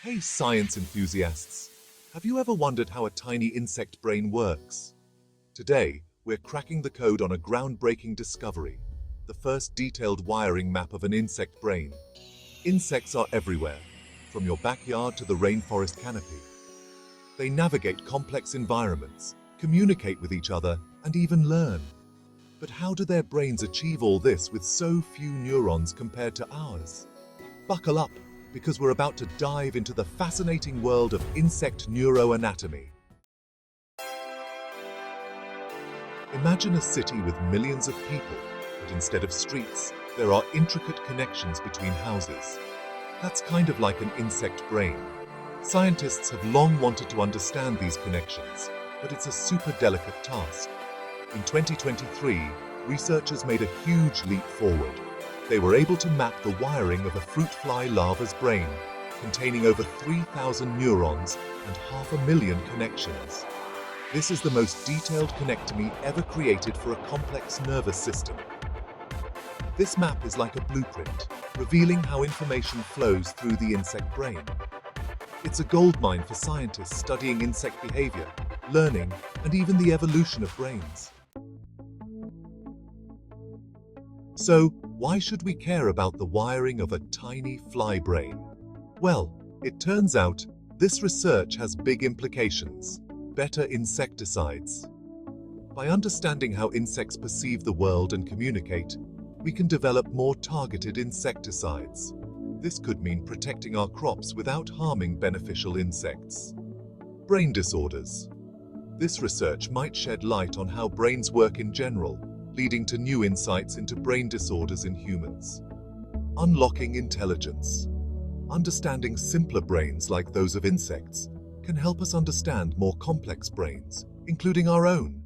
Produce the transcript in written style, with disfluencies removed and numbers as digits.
Hey science enthusiasts, have you ever wondered how a tiny insect brain works? Today, we're cracking the code on a groundbreaking discovery, the first detailed wiring map of an insect brain. Insects are everywhere, from your backyard to the rainforest canopy. They navigate complex environments, communicate with each other, and even learn. But how do their brains achieve all this with so few neurons compared to ours? Buckle up, because we're about to dive into the fascinating world of insect neuroanatomy. Imagine a city with millions of people, but instead of streets, there are intricate connections between houses. That's kind of like an insect brain. Scientists have long wanted to understand these connections, but it's a super delicate task. In 2023, researchers made a huge leap forward. They were able to map the wiring of a fruit fly larva's brain, containing over 3,000 neurons and 500,000 connections. This is the most detailed connectomy ever created for a complex nervous system. This map is like a blueprint, revealing how information flows through the insect brain. It's a goldmine for scientists studying insect behavior, learning, and even the evolution of brains. So, why should we care about the wiring of a tiny fly brain? Well, it turns out this research has big implications. Better insecticides. By understanding how insects perceive the world and communicate, we can develop more targeted insecticides. This could mean protecting our crops without harming beneficial insects. Brain disorders. This research might shed light on how brains work in general, leading to new insights into brain disorders in humans. Unlocking intelligence. Understanding simpler brains like those of insects can help us understand more complex brains, including our own.